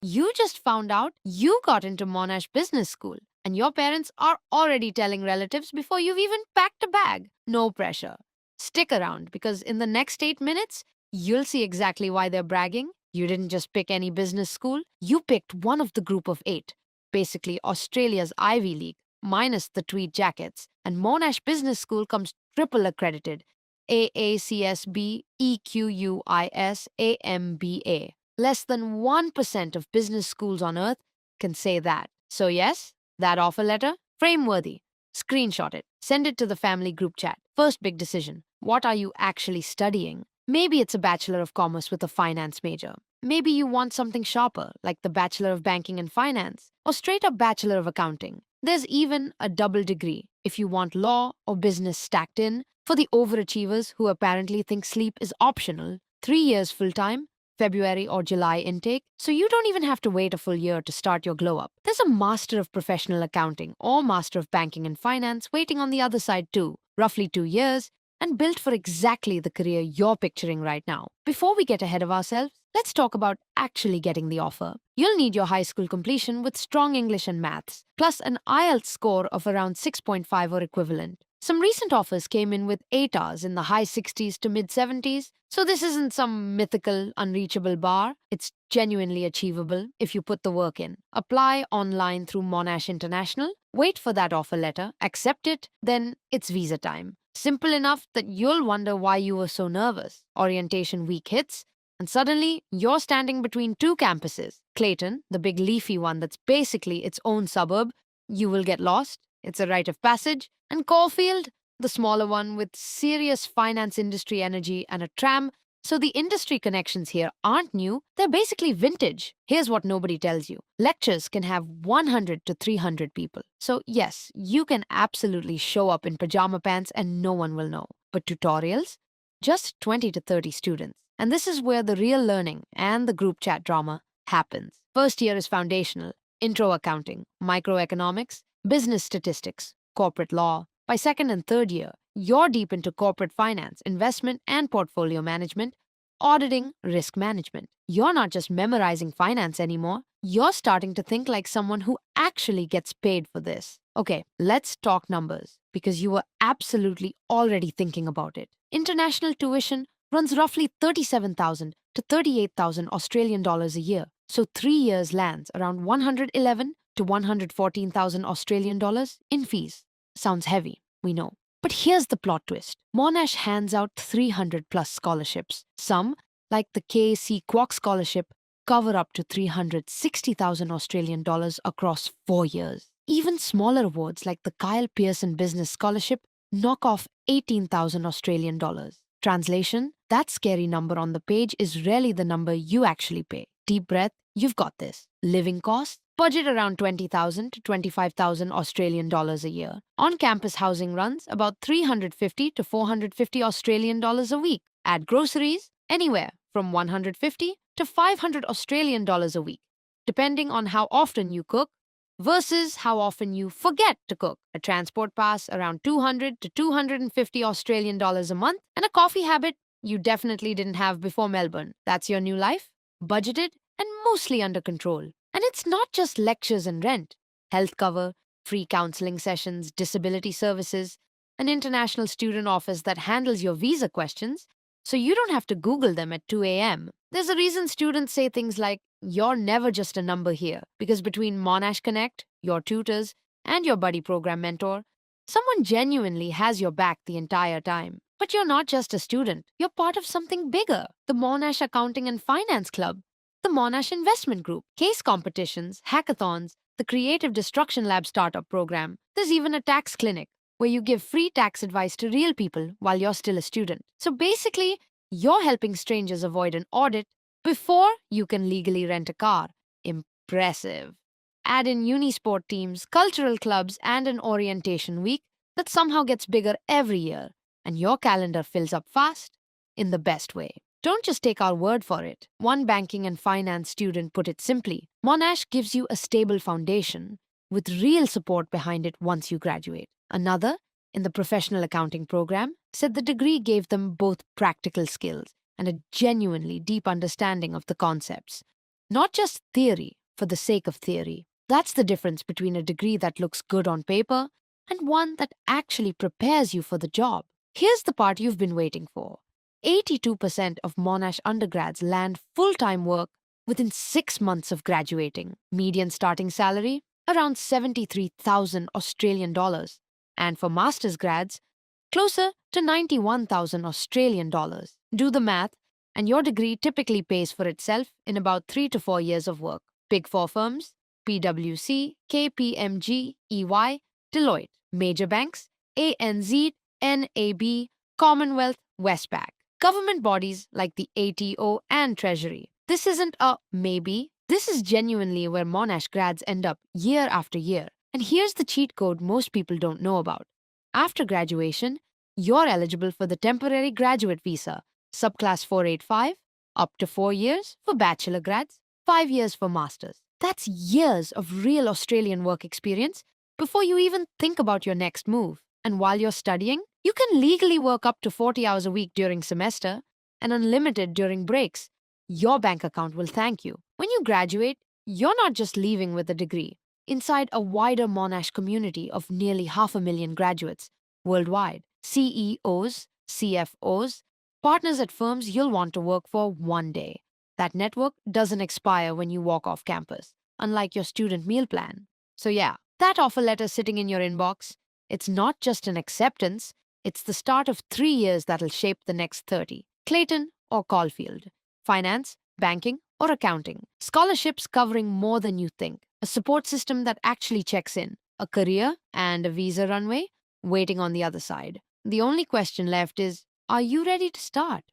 You just found out you got into Monash Business School, and your parents are already telling relatives before you've even packed a bag. No pressure. Stick around because in the next 8 minutes, you'll see exactly why they're bragging. You didn't just pick any business school, you picked one of the group of eight, basically Australia's Ivy League, minus the tweed jackets. And Monash Business School comes triple accredited AACSB, EQUIS, AMBA. Less than 1% of business schools on earth can say that. So, yes, that offer letter, frameworthy. Screenshot it, send it to the family group chat. First big decision, what are you actually studying? Maybe it's a Bachelor of Commerce with a finance major. Maybe you want something sharper, like the Bachelor of Banking and Finance, or straight up Bachelor of Accounting. There's even a double degree if you want law or business stacked in. For the overachievers who apparently think sleep is optional, 3 years full time, February or July intake, so you don't even have to wait a full year to start your glow up. There's a Master of Professional Accounting or Master of Banking and Finance waiting on the other side too, roughly 2 years, and built for exactly the career you're picturing right now. Before we get ahead of ourselves, let's talk about actually getting the offer. You'll need your high school completion with strong English and maths, plus an IELTS score of around 6.5 or equivalent. Some recent offers came in with 8 hours in the high 60s to mid 70s, so this isn't some mythical, unreachable bar. It's genuinely achievable if you put the work in. Apply online through Monash International, wait for that offer letter, accept it, then it's visa time. Simple enough that you'll wonder why you were so nervous. Orientation week hits, and suddenly you're standing between two campuses. Clayton, the big leafy one that's basically its own suburb, you will get lost. It's a rite of passage. And Caulfield, the smaller one with serious finance industry energy and a tram. So the industry connections here aren't new, they're basically vintage. Here's what nobody tells you. Lectures can have 100 to 300 people. So yes, you can absolutely show up in pajama pants and no one will know. But tutorials? Just 20 to 30 students. And this is where the real learning and the group chat drama happens. First year is foundational, intro accounting, microeconomics, business statistics, corporate law. By second and third year, you're deep into corporate finance, investment and portfolio management, auditing, risk management. You're not just memorizing finance anymore, you're starting to think like someone who actually gets paid for this. Okay, let's talk numbers, because you were absolutely already thinking about it. International tuition runs roughly 37,000 to 38,000 Australian dollars a year. So 3 years lands around 111 to 114,000 Australian dollars in fees. Sounds heavy, we know. But here's the plot twist. Monash hands out 300 plus scholarships. Some, like the Kuok Scholarship, cover up to 360,000 Australian dollars across 4 years. Even smaller awards like the Kyle Pearson Business Scholarship knock off 18,000 Australian dollars. Translation, that scary number on the page is rarely the number you actually pay. Deep breath, you've got this. Living costs? Budget around 20,000 to 25,000 Australian dollars a year. On-campus housing runs about 350 to 450 Australian dollars a week. Add groceries, anywhere from 150 to 500 Australian dollars a week, depending on how often you cook versus how often you forget to cook. A transport pass around 200 to 250 Australian dollars a month, and a coffee habit you definitely didn't have before Melbourne. That's your new life, budgeted and mostly under control. And it's not just lectures and rent. Health cover, free counseling sessions, disability services, an international student office that handles your visa questions, so you don't have to Google them at 2 a.m. There's a reason students say things like, you're never just a number here, because between Monash Connect, your tutors, and your buddy program mentor, someone genuinely has your back the entire time. But you're not just a student, you're part of something bigger, the Monash Accounting and Finance Club, the Monash Investment Group, case competitions, hackathons, the Creative Destruction Lab startup program. There's even a tax clinic where you give free tax advice to real people while you're still a student. So basically, you're helping strangers avoid an audit before you can legally rent a car. Impressive. Add in unisport teams, cultural clubs, and an orientation week that somehow gets bigger every year, and your calendar fills up fast in the best way. Don't just take our word for it. One banking and finance student put it simply, Monash gives you a stable foundation with real support behind it once you graduate. Another, in the professional accounting program, said the degree gave them both practical skills and a genuinely deep understanding of the concepts. Not just theory for the sake of theory. That's the difference between a degree that looks good on paper and one that actually prepares you for the job. Here's the part you've been waiting for. 82% of Monash undergrads land full-time work within 6 months of graduating. Median starting salary around 73,000 Australian dollars, and for master's grads closer to 91,000 Australian dollars. Do the math, and your degree typically pays for itself in about 3 to 4 years of work. Big Four firms, PwC, KPMG, EY, Deloitte. Major banks, ANZ, NAB, Commonwealth, Westpac. Government bodies like the ATO and Treasury. This isn't a maybe. This is genuinely where Monash grads end up year after year. And here's the cheat code most people don't know about. After graduation, you're eligible for the temporary graduate visa, Subclass 485, up to 4 years for bachelor grads, 5 years for masters. That's years of real Australian work experience before you even think about your next move. And while you're studying, you can legally work up to 40 hours a week during semester and unlimited during breaks. Your bank account will thank you. When you graduate, you're not just leaving with a degree. Inside a wider Monash community of nearly 500,000 graduates worldwide, CEOs, CFOs, partners at firms you'll want to work for one day. That network doesn't expire when you walk off campus, unlike your student meal plan. So yeah, that offer letter sitting in your inbox, it's not just an acceptance, it's the start of 3 years that'll shape the next 30. Clayton or Caulfield. Finance, banking, or accounting. Scholarships covering more than you think. A support system that actually checks in. A career and a visa runway waiting on the other side. The only question left is, are you ready to start?